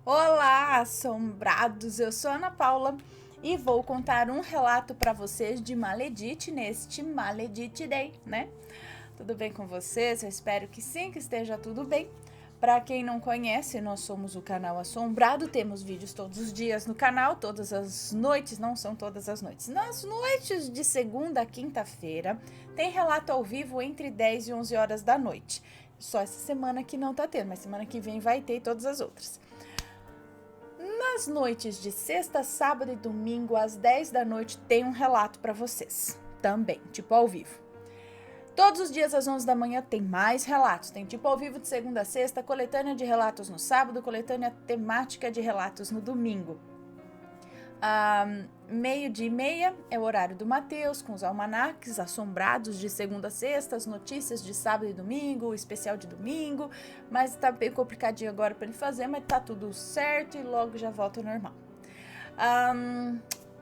Olá, assombrados! Eu sou Ana Paula e vou contar um relato para vocês de Maledite neste Maledite Day, né? Tudo bem com vocês? Eu espero que sim, que esteja tudo bem. Para quem não conhece, nós somos o canal Assombrado, temos vídeos todos os dias no canal, todas as noites, não são todas as noites. Nas noites de segunda a quinta-feira, tem relato ao vivo entre 10 e 11 horas da noite. Só essa semana que não tá tendo, mas semana que vem vai ter e todas as outras. Nas noites de sexta, sábado e domingo, às 10 da noite, tem um relato para vocês. Também, tipo ao vivo. Todos os dias às 11 da manhã tem mais relatos. Tem tipo ao vivo de segunda a sexta, coletânea de relatos no sábado, coletânea temática de relatos no domingo. Meio-dia e meia é o horário do Mateus, com os almanaques assombrados de segunda a sexta, as notícias de sábado e domingo, o especial de domingo, mas tá bem complicadinho agora para ele fazer, mas tá tudo certo e logo já volta ao normal.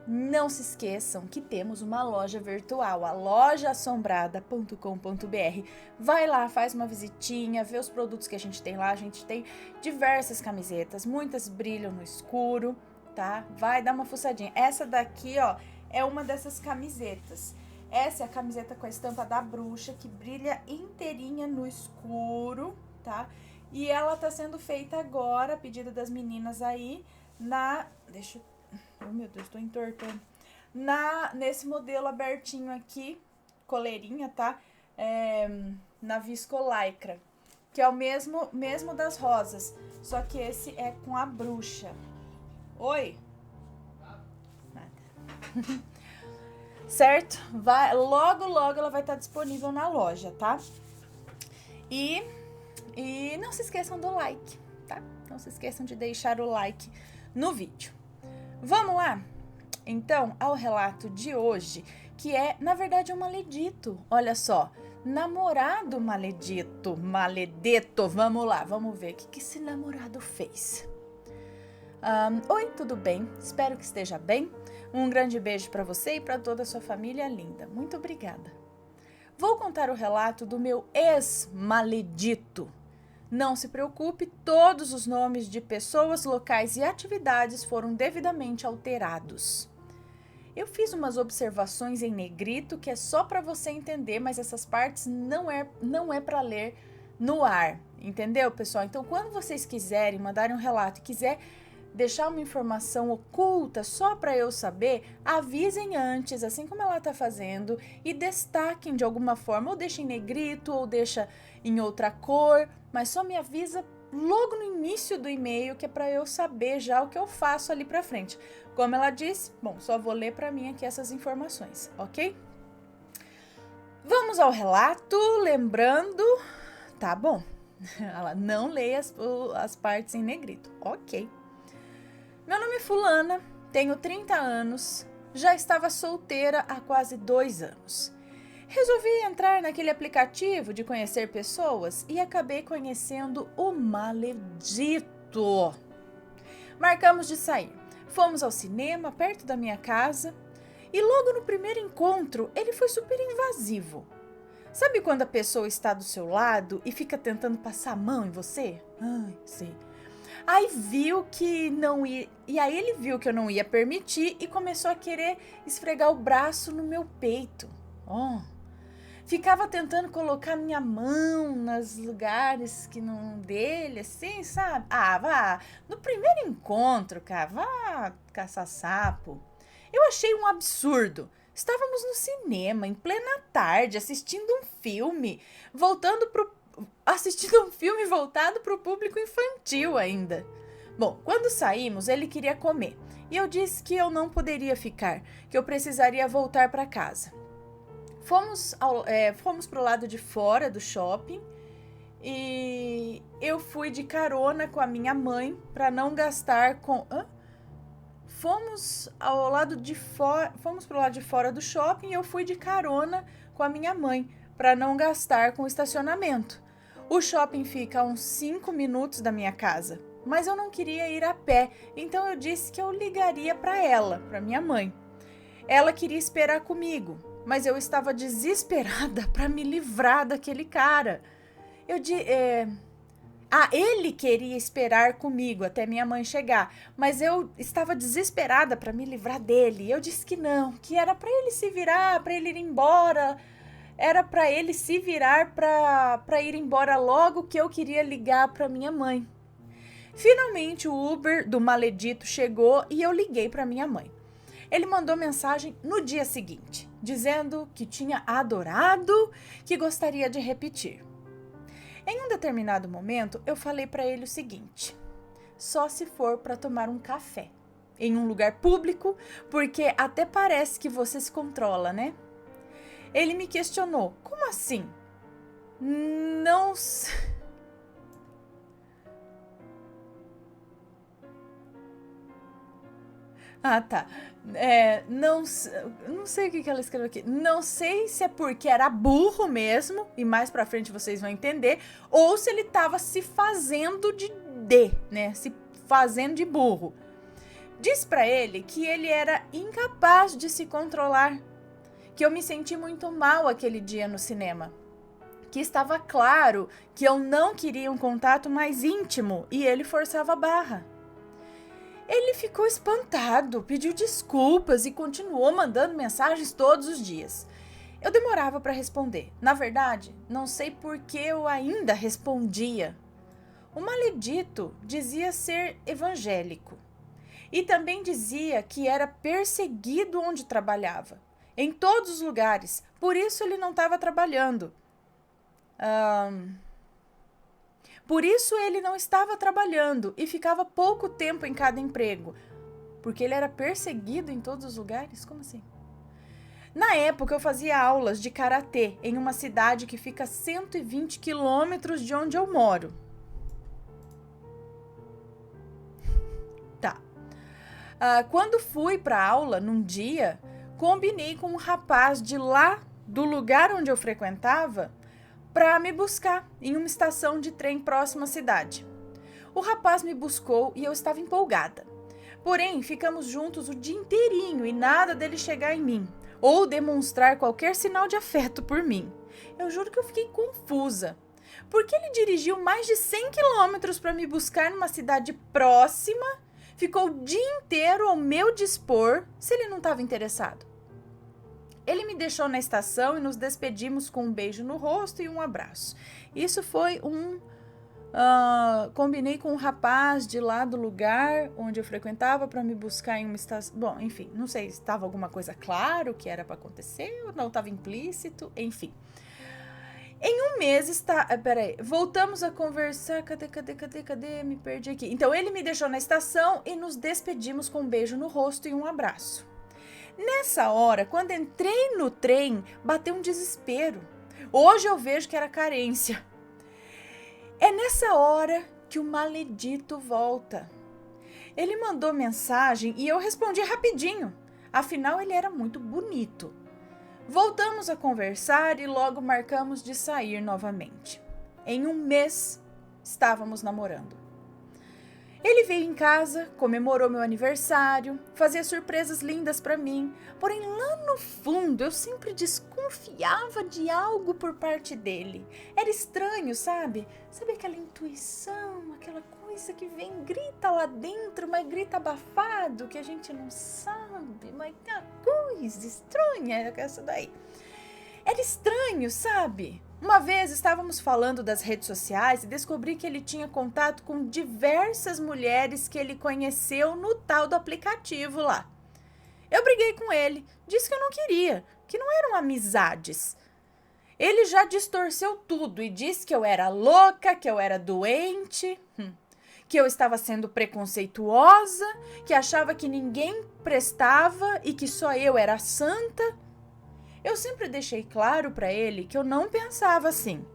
Não se esqueçam que temos uma loja virtual, a lojaassombrada.com.br. Vai lá, faz uma visitinha, vê os produtos que a gente tem lá. A gente tem diversas camisetas, muitas brilham no escuro, tá? Vai dar uma fuçadinha. Essa daqui, ó, é uma dessas camisetas. Essa é a camiseta com a estampa da bruxa, que brilha inteirinha no escuro, tá? E ela tá sendo feita agora, a pedido das meninas aí, oh, meu Deus, tô entortando. Nesse modelo abertinho aqui, coleirinha, tá? Na viscolaicra, que é o mesmo das rosas, só que esse é com a bruxa. Oi? Nada. Certo? Logo ela vai estar disponível na loja, tá? E não se esqueçam do like, tá? Não se esqueçam de deixar o like no vídeo. Vamos lá? Então, ao relato de hoje, que é, na verdade, um maledito. Olha só, namorado maledito, maledeto. Vamos lá, vamos ver o que esse namorado fez. Oi, tudo bem? Espero que esteja bem. Um grande beijo para você e para toda a sua família linda. Muito obrigada. Vou contar o relato do meu ex-maledito. Não se preocupe, todos os nomes de pessoas, locais e atividades foram devidamente alterados. Eu fiz umas observações em negrito que é só para você entender, mas essas partes não é para ler no ar, entendeu, pessoal? Então, quando vocês quiserem mandarem um relato e quiser deixar uma informação oculta só para eu saber, avisem antes, assim como ela tá fazendo, e destaquem de alguma forma, ou deixem em negrito, ou deixa em outra cor, mas só me avisa logo no início do e-mail, que é para eu saber já o que eu faço ali para frente. Como ela disse, bom, só vou ler para mim aqui essas informações, ok? Vamos ao relato, lembrando, tá bom, ela não leia as partes em negrito, ok. Meu nome é fulana, tenho 30 anos, já estava solteira há quase 2 anos. Resolvi entrar naquele aplicativo de conhecer pessoas e acabei conhecendo o maledito. Marcamos de sair. Fomos ao cinema perto da minha casa e logo no primeiro encontro ele foi super invasivo. Sabe quando a pessoa está do seu lado e fica tentando passar a mão em você? Ai, sei. Aí ele viu que eu não ia permitir e começou a querer esfregar o braço no meu peito. Ficava tentando colocar minha mão nos lugares que não dele, assim, sabe? Vá. No primeiro encontro, cara, vá caçar sapo. Eu achei um absurdo. Estávamos no cinema, em plena tarde, assistindo um filme voltado para o público infantil ainda. Bom, quando saímos, ele queria comer e eu disse que eu não poderia ficar, que eu precisaria voltar para casa. Fomos pro lado de fora do shopping e eu fui de carona com a minha mãe para não gastar com... Fomos pro lado de fora do shopping e eu fui de carona com a minha mãe para não gastar com o estacionamento. O shopping fica a uns 5 minutos da minha casa, mas eu não queria ir a pé, então eu disse que eu ligaria para minha mãe. Ela queria esperar comigo, mas eu estava desesperada para me livrar daquele cara. Ele queria esperar comigo até minha mãe chegar, mas eu estava desesperada para me livrar dele. Eu disse que não, que era para ele se virar, para ele ir embora. Era para ele se virar para ir embora logo, que eu queria ligar para minha mãe. Finalmente o Uber do maledito chegou e eu liguei para minha mãe. Ele mandou mensagem no dia seguinte, dizendo que tinha adorado, que gostaria de repetir. Em um determinado momento, eu falei para ele o seguinte: só se for para tomar um café em um lugar público, porque até parece que você se controla, né? Ele me questionou: como assim? Não. Ah, tá. Não sei o que ela escreveu aqui. Não sei se é porque era burro mesmo, e mais pra frente vocês vão entender, ou se ele tava se fazendo né? Se fazendo de burro. Diz pra ele que ele era incapaz de se controlar, que eu me senti muito mal aquele dia no cinema, que estava claro que eu não queria um contato mais íntimo e ele forçava a barra. Ele ficou espantado, pediu desculpas e continuou mandando mensagens todos os dias. Eu demorava para responder. Na verdade, não sei por que eu ainda respondia. O maledito dizia ser evangélico e também dizia que era perseguido onde trabalhava, em todos os lugares, por isso ele não estava trabalhando. Por isso ele não estava trabalhando e ficava pouco tempo em cada emprego. Porque ele era perseguido em todos os lugares? Como assim? Na época eu fazia aulas de karatê em uma cidade que fica a 120 quilômetros de onde eu moro. Tá. Quando fui para aula num dia, combinei com um rapaz de lá do lugar onde eu frequentava para me buscar em uma estação de trem próxima à cidade. O rapaz me buscou e eu estava empolgada. Porém, ficamos juntos o dia inteirinho e nada dele chegar em mim ou demonstrar qualquer sinal de afeto por mim. Eu juro que eu fiquei confusa. Porque ele dirigiu mais de 100 quilômetros para me buscar numa cidade próxima, ficou o dia inteiro ao meu dispor se ele não estava interessado. Ele me deixou na estação e nos despedimos com um beijo no rosto e um abraço. Isso foi combinei com um rapaz de lá do lugar onde eu frequentava para me buscar em uma estação. Bom, enfim, não sei se estava alguma coisa claro que era para acontecer ou não estava implícito, enfim. Em um mês voltamos a conversar. Cadê? Me perdi aqui. Então ele me deixou na estação e nos despedimos com um beijo no rosto e um abraço. Nessa hora, quando entrei no trem, bateu um desespero. Hoje eu vejo que era carência. É nessa hora que o maledito volta. Ele mandou mensagem e eu respondi rapidinho. Afinal, ele era muito bonito. Voltamos a conversar e logo marcamos de sair novamente. Em um mês, estávamos namorando. Ele veio em casa, comemorou meu aniversário, fazia surpresas lindas para mim, porém lá no fundo eu sempre desconfiava de algo por parte dele. Era estranho, sabe? Sabe aquela intuição, aquela coisa que vem, grita lá dentro, mas grita abafado, que a gente não sabe, mas tem uma coisa estranha essa daí. Era estranho, sabe? Uma vez estávamos falando das redes sociais e descobri que ele tinha contato com diversas mulheres que ele conheceu no tal do aplicativo lá. Eu briguei com ele, disse que eu não queria, que não eram amizades. Ele já distorceu tudo e disse que eu era louca, que eu era doente, que eu estava sendo preconceituosa, que achava que ninguém prestava e que só eu era santa. Eu sempre deixei claro para ele que eu não pensava assim.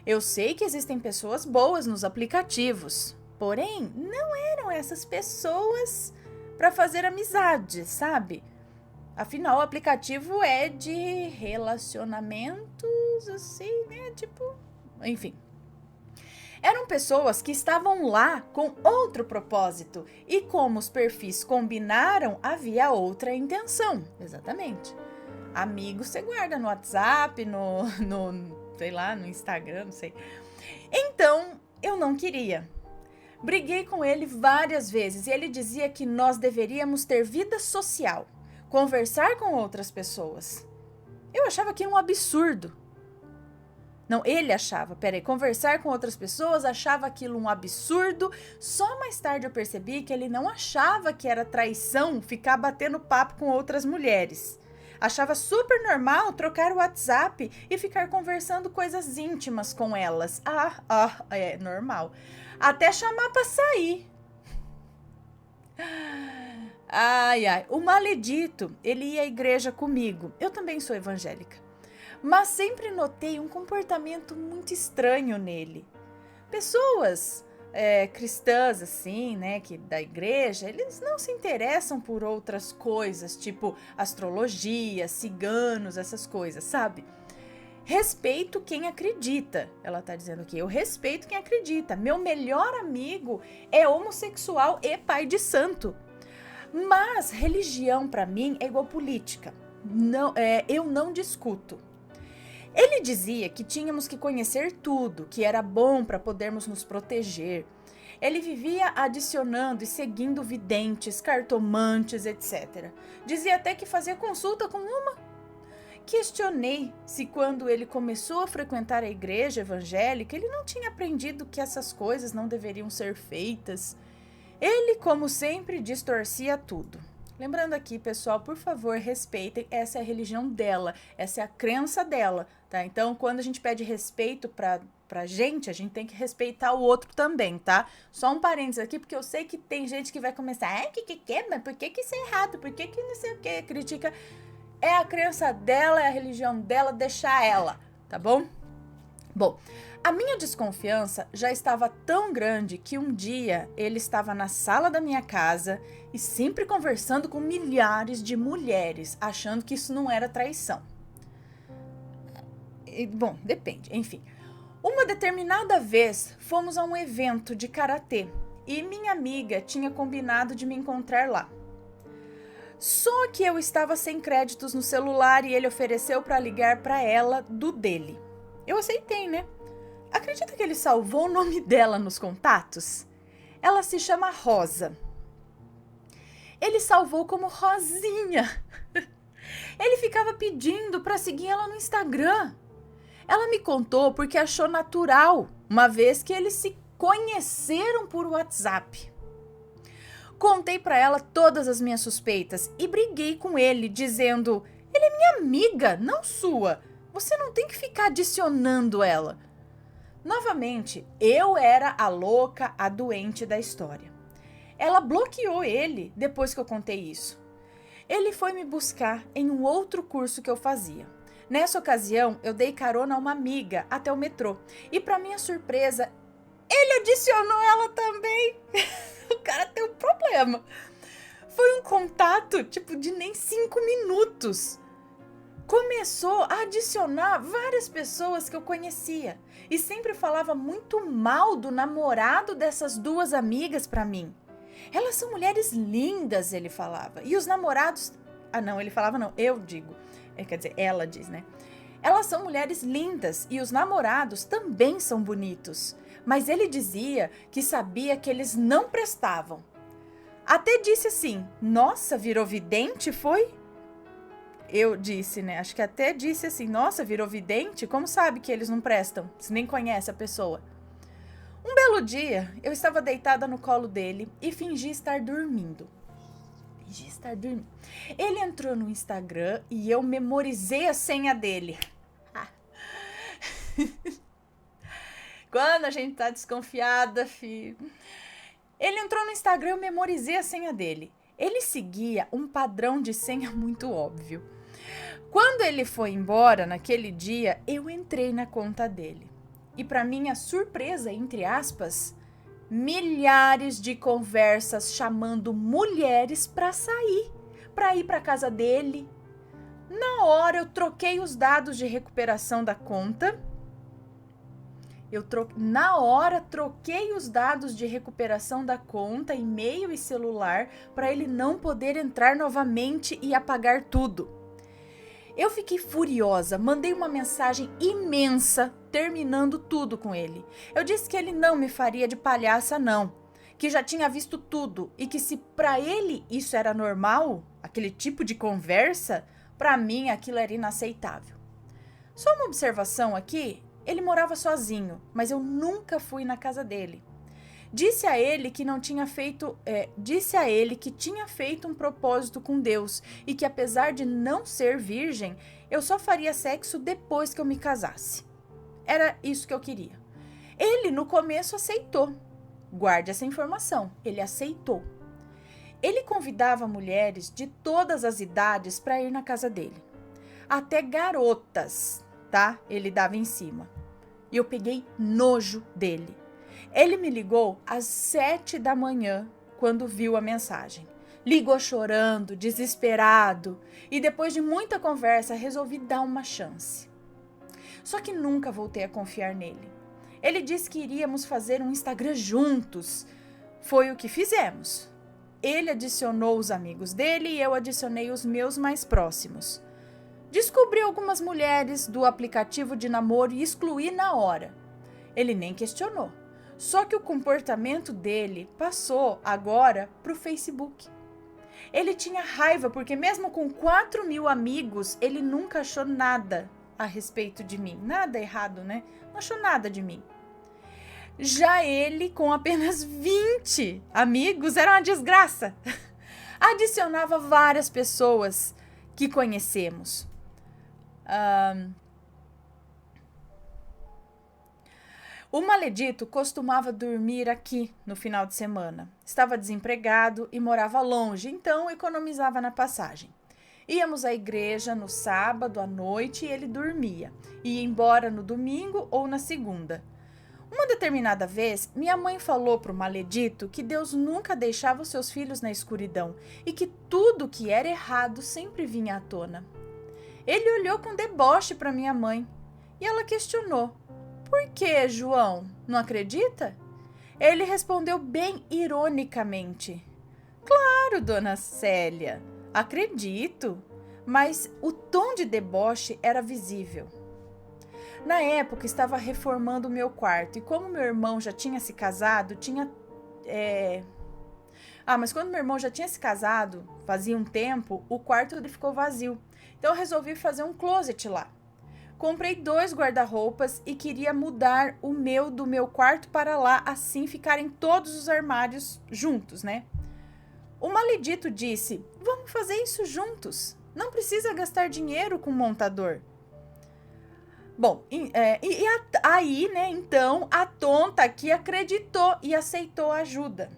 Eu sei que existem pessoas boas nos aplicativos, porém, não eram essas pessoas para fazer amizade, sabe? Afinal, o aplicativo é de relacionamentos, assim, né? Tipo, enfim. Eram pessoas que estavam lá com outro propósito e como os perfis combinaram, havia outra intenção. Exatamente. Amigos você guarda no WhatsApp, sei lá, no Instagram, não sei. Então, eu não queria. Briguei com ele várias vezes e ele dizia que nós deveríamos ter vida social, conversar com outras pessoas. Eu achava aquilo um absurdo. Não, ele achava, conversar com outras pessoas, achava aquilo um absurdo. Só mais tarde eu percebi que ele não achava que era traição ficar batendo papo com outras mulheres. Achava super normal trocar o WhatsApp e ficar conversando coisas íntimas com elas. É normal. Até chamar pra sair. O maledito, ele ia à igreja comigo. Eu também sou evangélica. Mas sempre notei um comportamento muito estranho nele. Pessoas cristãs, assim, né, que da igreja, eles não se interessam por outras coisas, tipo astrologia, ciganos, essas coisas, sabe? Respeito quem acredita, ela tá dizendo aqui, eu respeito quem acredita. Meu melhor amigo é homossexual e pai de santo. Mas religião, pra mim, é igual política. Eu não discuto. Ele dizia que tínhamos que conhecer tudo, que era bom para podermos nos proteger. Ele vivia adicionando e seguindo videntes, cartomantes, etc. Dizia até que fazia consulta com uma. Questionei se quando ele começou a frequentar a igreja evangélica, ele não tinha aprendido que essas coisas não deveriam ser feitas. Ele, como sempre, distorcia tudo. Lembrando aqui, pessoal, por favor, respeitem, essa é a religião dela, essa é a crença dela, tá? Então, quando a gente pede respeito pra gente, a gente tem que respeitar o outro também, tá? Só um parênteses aqui, porque eu sei que tem gente que vai começar, mas por que isso é errado? Por que não sei o que? Critica. É a crença dela, é a religião dela, deixar ela, tá bom? Bom, a minha desconfiança já estava tão grande que um dia ele estava na sala da minha casa e sempre conversando com milhares de mulheres, achando que isso não era traição. Bom, depende, enfim. Uma determinada vez fomos a um evento de karatê e minha amiga tinha combinado de me encontrar lá. Só que eu estava sem créditos no celular e ele ofereceu para ligar para ela do dele. Eu aceitei, né? Acredita que ele salvou o nome dela nos contatos? Ela se chama Rosa. Ele salvou como Rosinha. Ele ficava pedindo para seguir ela no Instagram. Ela me contou porque achou natural, uma vez que eles se conheceram por WhatsApp. Contei para ela todas as minhas suspeitas e briguei com ele, dizendo: ele é minha amiga, não sua. Você não tem que ficar adicionando ela. Novamente, eu era a louca, a doente da história. Ela bloqueou ele depois que eu contei isso. Ele foi me buscar em um outro curso que eu fazia. Nessa ocasião, eu dei carona a uma amiga até o metrô. E para minha surpresa, ele adicionou ela também. O cara tem um problema. Foi um contato, de nem 5 minutos. Começou a adicionar várias pessoas que eu conhecia. E sempre falava muito mal do namorado dessas duas amigas pra mim. Elas são mulheres lindas, ele falava. E os namorados... não, ele falava não, eu digo. Quer dizer, ela diz, né? Elas são mulheres lindas e os namorados também são bonitos. Mas ele dizia que sabia que eles não prestavam. Até disse assim, nossa, virou vidente, foi? Eu disse, né? Acho que até disse assim, nossa, virou vidente? Como sabe que eles não prestam? Se nem conhece a pessoa. Um belo dia, eu estava deitada no colo dele e fingi estar dormindo. Ele entrou no Instagram e eu memorizei a senha dele. Quando a gente tá desconfiada, filho. Ele entrou no Instagram e eu memorizei a senha dele. Ele seguia um padrão de senha muito óbvio. Quando ele foi embora naquele dia, eu entrei na conta dele. E para minha surpresa, entre aspas, milhares de conversas chamando mulheres para sair, para ir para casa dele. Na hora eu troquei os dados de recuperação da conta. Na hora troquei os dados de recuperação da conta, e-mail e celular, para ele não poder entrar novamente e apagar tudo. Eu fiquei furiosa, mandei uma mensagem imensa terminando tudo com ele. Eu disse que ele não me faria de palhaça, não. Que já tinha visto tudo e que se para ele isso era normal, aquele tipo de conversa, para mim aquilo era inaceitável. Só uma observação aqui, ele morava sozinho, mas eu nunca fui na casa dele. Disse a ele que tinha feito um propósito com Deus e que apesar de não ser virgem, eu só faria sexo depois que eu me casasse. Era isso que eu queria. Ele no começo aceitou. Guarde essa informação, ele aceitou. Ele convidava mulheres de todas as idades para ir na casa dele. Até garotas, tá? Ele dava em cima. E eu peguei nojo dele. Ele me ligou às 7 da manhã, quando viu a mensagem. Ligou chorando, desesperado, e depois de muita conversa, resolvi dar uma chance. Só que nunca voltei a confiar nele. Ele disse que iríamos fazer um Instagram juntos. Foi o que fizemos. Ele adicionou os amigos dele e eu adicionei os meus mais próximos. Descobri algumas mulheres do aplicativo de namoro e excluí na hora. Ele nem questionou. Só que o comportamento dele passou agora para o Facebook. Ele tinha raiva porque mesmo com 4.000 amigos, ele nunca achou nada a respeito de mim. Nada errado, né? Não achou nada de mim. Já ele, com apenas 20 amigos, era uma desgraça. Adicionava várias pessoas que conhecemos. O maledito costumava dormir aqui no final de semana. Estava desempregado e morava longe, então economizava na passagem. Íamos à igreja no sábado à noite e ele dormia. Ia embora no domingo ou na segunda. Uma determinada vez, minha mãe falou para o maledito que Deus nunca deixava os seus filhos na escuridão e que tudo que era errado sempre vinha à tona. Ele olhou com deboche para minha mãe e ela questionou. Por que, João? Não acredita? Ele respondeu bem ironicamente. Claro, dona Célia, acredito, mas o tom de deboche era visível. Na época, estava reformando o meu quarto e como meu irmão já tinha se casado, mas quando meu irmão já tinha se casado, fazia um tempo, o quarto dele ficou vazio. Então eu resolvi fazer um closet lá. Comprei 2 guarda-roupas e queria mudar o meu do meu quarto para lá, assim ficarem todos os armários juntos, né? O maledito disse, vamos fazer isso juntos. Não precisa gastar dinheiro com montador. Bom, aí, né, então, a tonta aqui acreditou e aceitou a ajuda.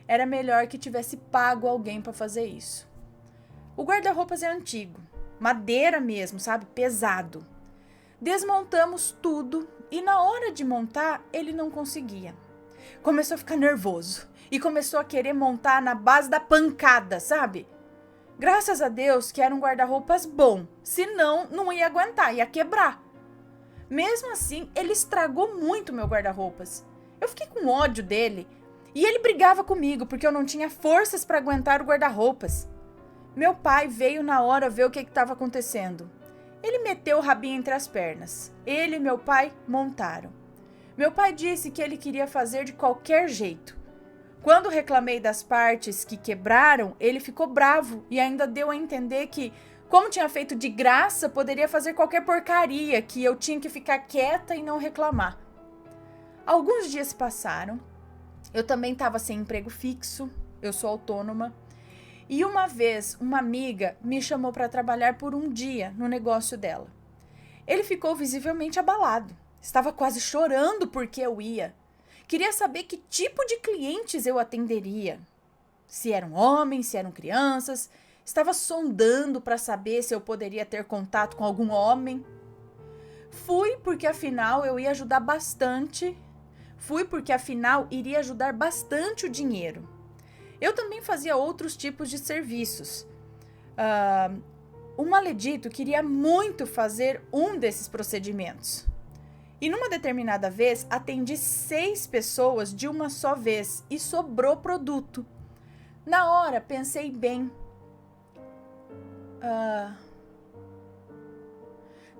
Era melhor que tivesse pago alguém para fazer isso. O guarda-roupas é antigo, madeira mesmo, sabe? Pesado. Desmontamos tudo e na hora de montar, ele não conseguia. Começou a ficar nervoso e começou a querer montar na base da pancada, sabe? Graças a Deus que era um guarda-roupas bom, senão não ia aguentar, ia quebrar. Mesmo assim, ele estragou muito meu guarda-roupas. Eu fiquei com ódio dele e ele brigava comigo porque eu não tinha forças para aguentar o guarda-roupas. Meu pai veio na hora ver o que estava acontecendo. Ele meteu o rabinho entre as pernas. Ele e meu pai montaram. Meu pai disse que ele queria fazer de qualquer jeito. Quando reclamei das partes que quebraram, ele ficou bravo e ainda deu a entender que, como tinha feito de graça, poderia fazer qualquer porcaria, que eu tinha que ficar quieta e não reclamar. Alguns dias se passaram. Eu também estava sem emprego fixo. Eu sou autônoma. E uma vez, uma amiga me chamou para trabalhar por um dia no negócio dela. Ele ficou visivelmente abalado. Estava quase chorando porque eu ia. Queria saber que tipo de clientes eu atenderia. Se eram homens, se eram crianças. Estava sondando para saber se eu poderia ter contato com algum homem. Fui porque afinal iria ajudar bastante o dinheiro. Eu também fazia outros tipos de serviços. O maledito queria muito fazer um desses procedimentos. E numa determinada vez, atendi 6 pessoas de uma só vez e sobrou produto. Na hora, pensei bem.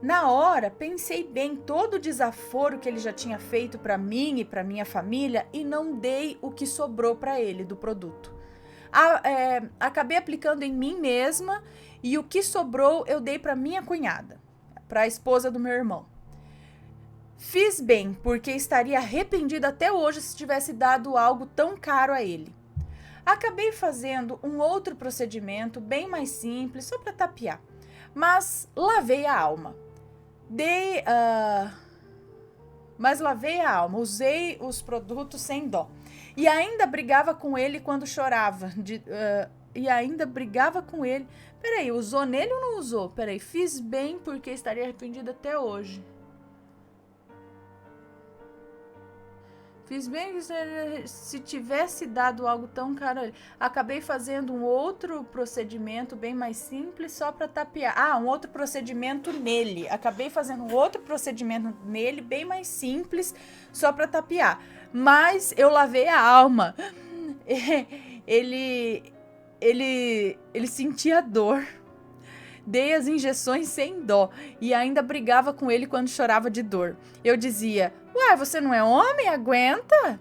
Na hora, pensei bem todo o desaforo que ele já tinha feito para mim e para minha família e não dei o que sobrou para ele do produto. Acabei aplicando em mim mesma e o que sobrou eu dei para minha cunhada, para a esposa do meu irmão. Fiz bem, porque estaria arrependida até hoje se tivesse dado algo tão caro a ele. Acabei fazendo um outro procedimento bem mais simples, só para tapear, mas lavei a alma. Usei os produtos sem dó. E ainda brigava com ele quando chorava. Peraí, usou nele ou não usou? Peraí, fiz bem porque estaria arrependida até hoje. Fiz bem se tivesse dado algo tão caro. Acabei fazendo um outro procedimento bem mais simples só para tapear. Um outro procedimento nele. Acabei fazendo um outro procedimento nele bem mais simples só para tapear. Mas eu lavei a alma. Ele sentia dor. Dei as injeções sem dó e ainda brigava com ele quando chorava de dor. Eu dizia: uai, você não é homem? Aguenta?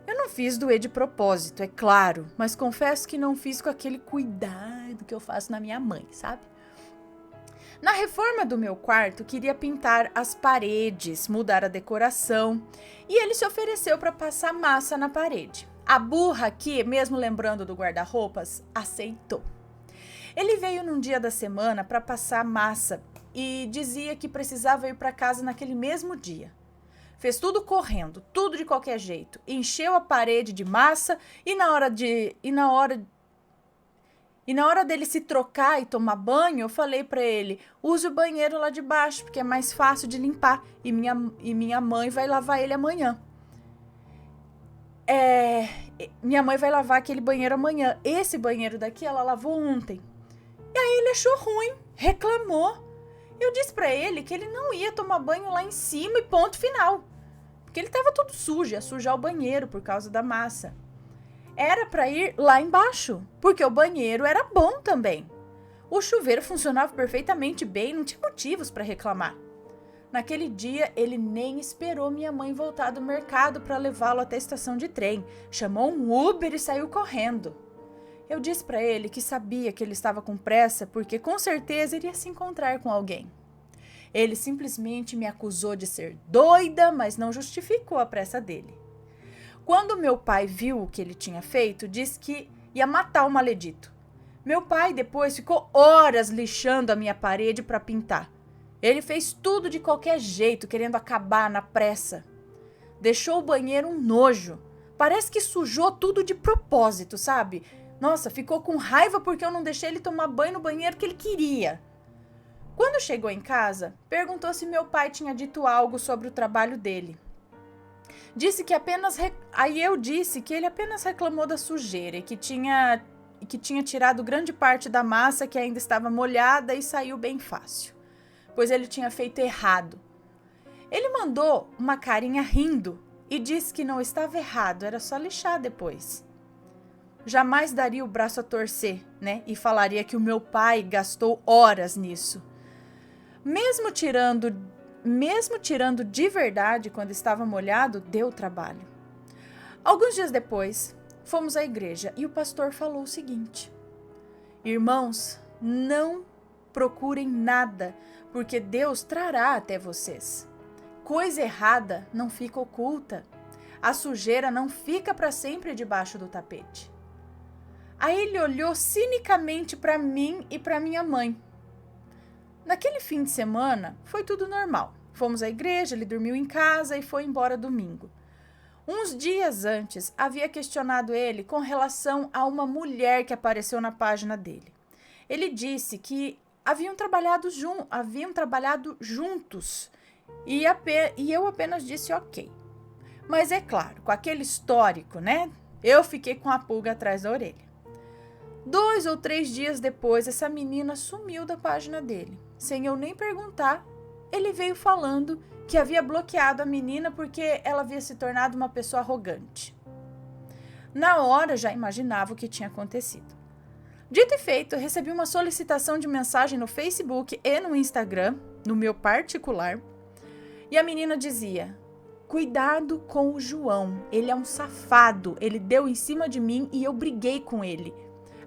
Eu não fiz doer de propósito, é claro, mas confesso que não fiz com aquele cuidado que eu faço na minha mãe, sabe? Na reforma do meu quarto, queria pintar as paredes, mudar a decoração, e ele se ofereceu para passar massa na parede. A burra aqui, mesmo lembrando do guarda-roupas, aceitou. Ele veio num dia da semana para passar massa e dizia que precisava ir para casa naquele mesmo dia. Fez tudo correndo, tudo de qualquer jeito. Encheu a parede de massa e na hora dele se trocar e tomar banho, eu falei para ele: use o banheiro lá de baixo, porque é mais fácil de limpar e minha mãe vai lavar ele amanhã. Minha mãe vai lavar aquele banheiro amanhã. Esse banheiro daqui ela lavou ontem. E aí ele achou ruim, reclamou. Eu disse pra ele que ele não ia tomar banho lá em cima e ponto final. Porque ele tava todo sujo, ia sujar o banheiro por causa da massa. Era pra ir lá embaixo, porque o banheiro era bom também. O chuveiro funcionava perfeitamente bem, não tinha motivos pra reclamar. Naquele dia, ele nem esperou minha mãe voltar do mercado para levá-lo até a estação de trem. Chamou um Uber e saiu correndo. Eu disse para ele que sabia que ele estava com pressa porque com certeza iria se encontrar com alguém. Ele simplesmente me acusou de ser doida, mas não justificou a pressa dele. Quando meu pai viu o que ele tinha feito, disse que ia matar o maledito. Meu pai depois ficou horas lixando a minha parede para pintar. Ele fez tudo de qualquer jeito, querendo acabar na pressa. Deixou o banheiro um nojo. Parece que sujou tudo de propósito, sabe? Nossa, ficou com raiva porque eu não deixei ele tomar banho no banheiro que ele queria. Quando chegou em casa, perguntou se meu pai tinha dito algo sobre o trabalho dele. Aí eu disse que ele apenas reclamou da sujeira e que tinha tirado grande parte da massa que ainda estava molhada e saiu bem fácil, pois ele tinha feito errado. Ele mandou uma carinha rindo e disse que não estava errado, era só lixar depois. Jamais daria o braço a torcer, né? E falaria que o meu pai gastou horas nisso. Mesmo tirando de verdade quando estava molhado, deu trabalho. Alguns dias depois, fomos à igreja e o pastor falou o seguinte: irmãos, não procurem nada, porque Deus trará até vocês. Coisa errada não fica oculta. A sujeira não fica para sempre debaixo do tapete. Aí ele olhou cinicamente para mim e para minha mãe. Naquele fim de semana, foi tudo normal. Fomos à igreja, ele dormiu em casa e foi embora domingo. Uns dias antes, havia questionado ele com relação a uma mulher que apareceu na página dele. Ele disse que haviam trabalhado juntos e eu apenas disse ok. Mas é claro, com aquele histórico, né? Eu fiquei com a pulga atrás da orelha. 2 ou 3 dias depois, essa menina sumiu da página dele. Sem eu nem perguntar, ele veio falando que havia bloqueado a menina porque ela havia se tornado uma pessoa arrogante. Na hora, já imaginava o que tinha acontecido. Dito e feito, eu recebi uma solicitação de mensagem no Facebook e no Instagram no meu particular. E a menina dizia: cuidado com o João, ele é um safado, ele deu em cima de mim e eu briguei com ele.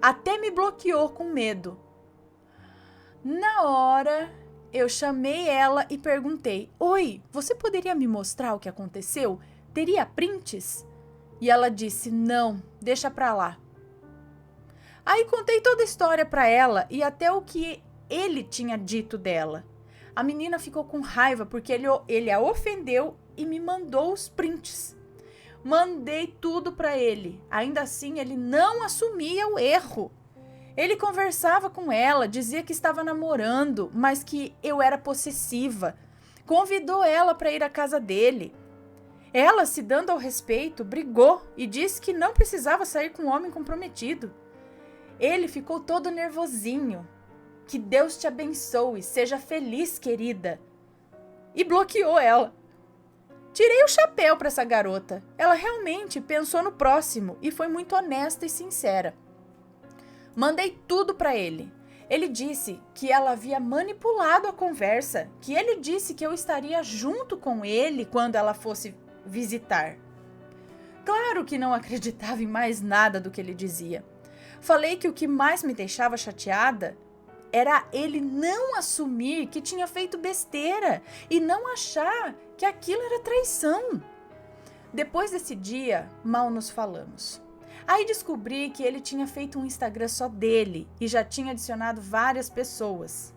Até me bloqueou com medo. Na hora, eu chamei ela e perguntei: oi, você poderia me mostrar o que aconteceu? Teria prints? E ela disse: não, deixa pra lá. Aí contei toda a história pra ela e até o que ele tinha dito dela. A menina ficou com raiva porque ele a ofendeu e me mandou os prints. Mandei tudo pra ele. Ainda assim, ele não assumia o erro. Ele conversava com ela, dizia que estava namorando, mas que eu era possessiva. Convidou ela para ir à casa dele. Ela, se dando ao respeito, brigou e disse que não precisava sair com um homem comprometido. Ele ficou todo nervosinho. Que Deus te abençoe, seja feliz, querida. E bloqueou ela. Tirei o chapéu para essa garota. Ela realmente pensou no próximo e foi muito honesta e sincera. Mandei tudo para ele. Ele disse que ela havia manipulado a conversa, que ele disse que eu estaria junto com ele quando ela fosse visitar. Claro que não acreditava em mais nada do que ele dizia. Falei que o que mais me deixava chateada era ele não assumir que tinha feito besteira e não achar que aquilo era traição. Depois desse dia, mal nos falamos. Aí descobri que ele tinha feito um Instagram só dele e já tinha adicionado várias pessoas.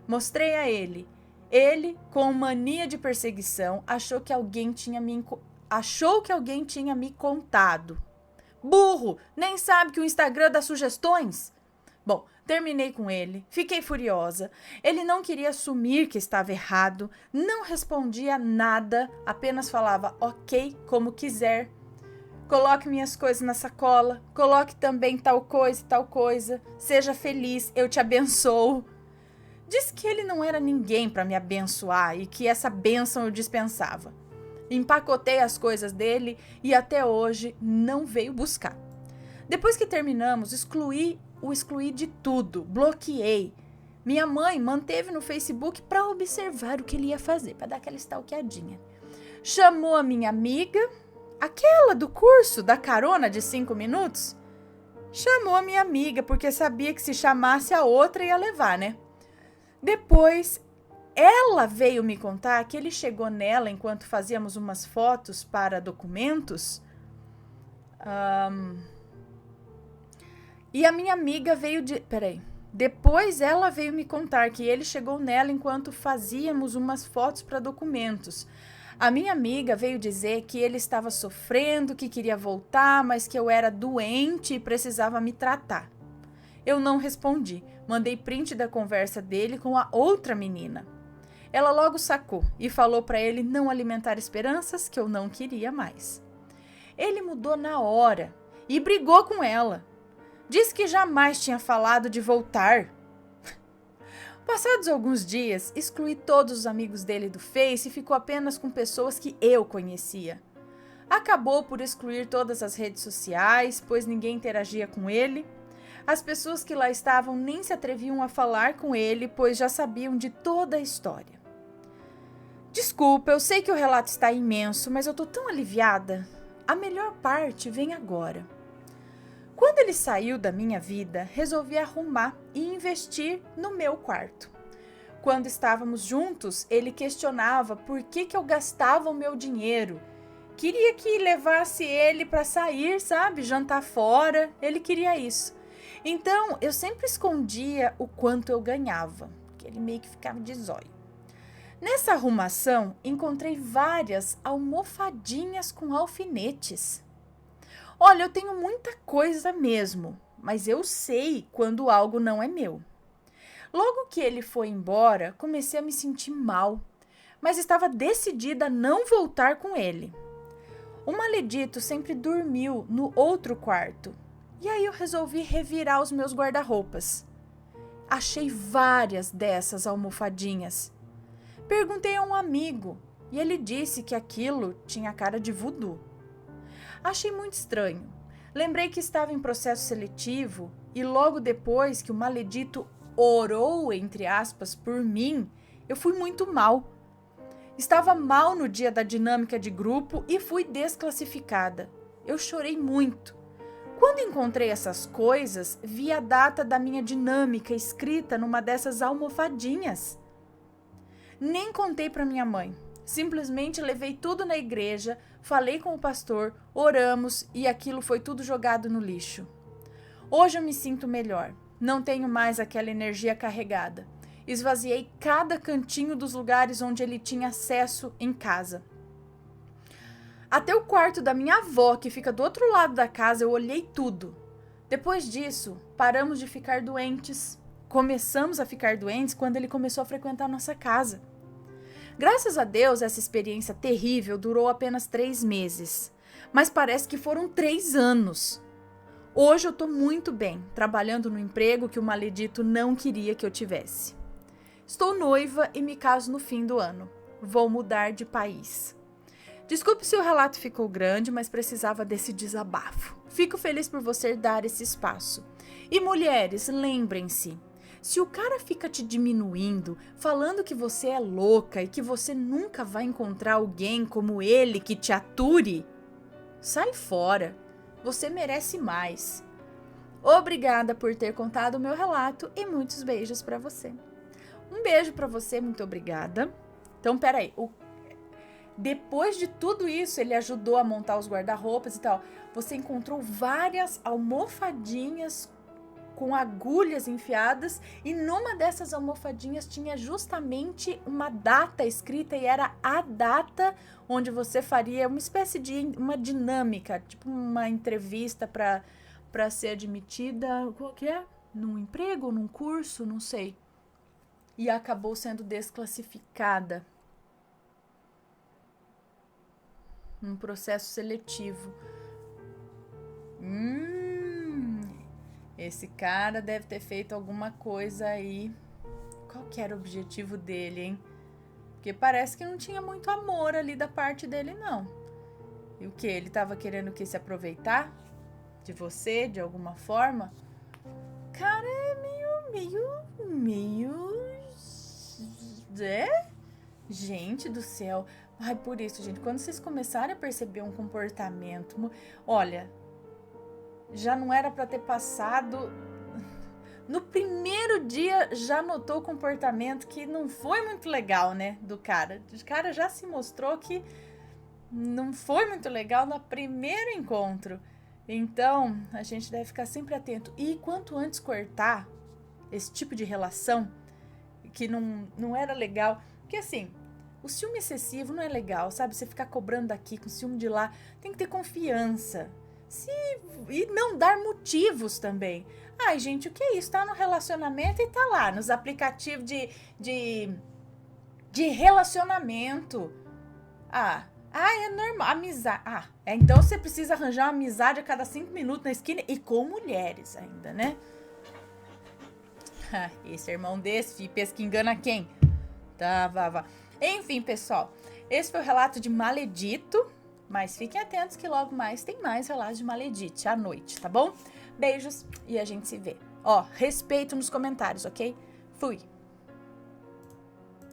Mostrei a ele. Ele, com mania de perseguição, achou que alguém tinha me contado. Burro! Nem sabe que o Instagram dá sugestões? Bom, terminei com ele, fiquei furiosa. Ele não queria assumir que estava errado, não respondia nada, apenas falava ok como quiser. Coloque minhas coisas na sacola, coloque também tal coisa e tal coisa. Seja feliz, eu te abençoo. Disse que ele não era ninguém para me abençoar e que essa bênção eu dispensava. Empacotei as coisas dele e até hoje não veio buscar. Depois que terminamos, o excluí de tudo, bloqueei. Minha mãe manteve no Facebook para observar o que ele ia fazer, para dar aquela stalkeadinha. Chamou a minha amiga, aquela do curso da carona de 5 minutos. Chamou a minha amiga porque sabia que se chamasse a outra ia levar, né? Depois, ela veio me contar que ele chegou nela enquanto fazíamos umas fotos para documentos. E a minha amiga veio de... Depois ela veio me contar que ele chegou nela enquanto fazíamos umas fotos para documentos. A minha amiga veio dizer que ele estava sofrendo, que queria voltar, mas que eu era doente e precisava me tratar. Eu não respondi. Mandei print da conversa dele com a outra menina. Ela logo sacou e falou para ele não alimentar esperanças que eu não queria mais. Ele mudou na hora e brigou com ela. Disse que jamais tinha falado de voltar. Passados alguns dias, excluí todos os amigos dele do Face e ficou apenas com pessoas que eu conhecia. Acabou por excluir todas as redes sociais, pois ninguém interagia com ele. As pessoas que lá estavam nem se atreviam a falar com ele, pois já sabiam de toda a história. Desculpa, eu sei que o relato está imenso, mas eu tô tão aliviada. A melhor parte vem agora. Quando ele saiu da minha vida, resolvi arrumar e investir no meu quarto. Quando estávamos juntos, ele questionava por que eu gastava o meu dinheiro. Queria que levasse ele para sair, sabe? Jantar fora. Ele queria isso. Então, eu sempre escondia o quanto eu ganhava, porque ele meio que ficava de zóio. Nessa arrumação, encontrei várias almofadinhas com alfinetes. Olha, eu tenho muita coisa mesmo, mas eu sei quando algo não é meu. Logo que ele foi embora, comecei a me sentir mal, mas estava decidida a não voltar com ele. O maledito sempre dormiu no outro quarto, e aí eu resolvi revirar os meus guarda-roupas. Achei várias dessas almofadinhas. Perguntei a um amigo, e ele disse que aquilo tinha cara de voodoo. Achei muito estranho. Lembrei que estava em processo seletivo e logo depois que o maledito orou, entre aspas, por mim, Eu fui muito mal. Estava mal no dia da dinâmica de grupo e fui desclassificada. Eu chorei muito. Quando encontrei essas coisas, vi a data da minha dinâmica escrita numa dessas almofadinhas. Nem contei para minha mãe. Simplesmente levei tudo na igreja, falei com o pastor, oramos e aquilo foi tudo jogado no lixo. Hoje eu me sinto melhor. Não tenho mais aquela energia carregada. Esvaziei cada cantinho dos lugares onde ele tinha acesso em casa. Até o quarto da minha avó, que fica do outro lado da casa, eu olhei tudo. Depois disso, paramos de ficar doentes. Começamos a ficar doentes quando ele começou a frequentar nossa casa. Graças a Deus, essa experiência terrível durou apenas 3 meses. Mas parece que foram 3 anos. Hoje eu tô muito bem, trabalhando no emprego que o maledito não queria que eu tivesse. Estou noiva e me caso no fim do ano. Vou mudar de país. Desculpe se o relato ficou grande, mas precisava desse desabafo. Fico feliz por você dar esse espaço. E mulheres, lembrem-se, se o cara fica te diminuindo, falando que você é louca e que você nunca vai encontrar alguém como ele que te ature, sai fora. Você merece mais. Obrigada por ter contado o meu relato e muitos beijos pra você. Um beijo pra você, muito obrigada. Então, peraí, depois de tudo isso, ele ajudou a montar os guarda-roupas e tal. Você encontrou várias almofadinhas com agulhas enfiadas e numa dessas almofadinhas tinha justamente uma data escrita e era a data onde você faria uma espécie de uma dinâmica, tipo uma entrevista para ser admitida, qual que é? Num emprego, num curso, não sei. E acabou sendo desclassificada num processo seletivo. Esse cara deve ter feito alguma coisa aí. Qual que era o objetivo dele, hein? Porque parece que não tinha muito amor ali da parte dele, não. E o que? Ele tava querendo o quê? Se aproveitar de você, de alguma forma? Cara, é meio... É? Gente do céu. Ai, por isso, gente, quando vocês começarem a perceber um comportamento... Olha, já não era pra ter passado... No primeiro dia já notou o comportamento que não foi muito legal, né, do cara. O cara já se mostrou que não foi muito legal no primeiro encontro. Então, a gente deve ficar sempre atento. E quanto antes cortar esse tipo de relação, que não era legal. Porque assim, o ciúme excessivo não é legal, sabe? Você ficar cobrando daqui com ciúme de lá. Tem que ter confiança. E não dar motivos também. Ai, gente, o que é isso? Tá no relacionamento e tá lá, nos aplicativos de relacionamento. É normal, amizade. Então você precisa arranjar uma amizade a cada 5 minutos na esquina e com mulheres ainda, né? Esse irmão desse, filho, pensa que engana quem? Tá, vá. Enfim, pessoal, esse foi o relato de Maledito, mas fiquem atentos que logo mais tem mais relatos de Maledite à noite, tá bom? Beijos e a gente se vê. Respeito nos comentários, ok? Fui!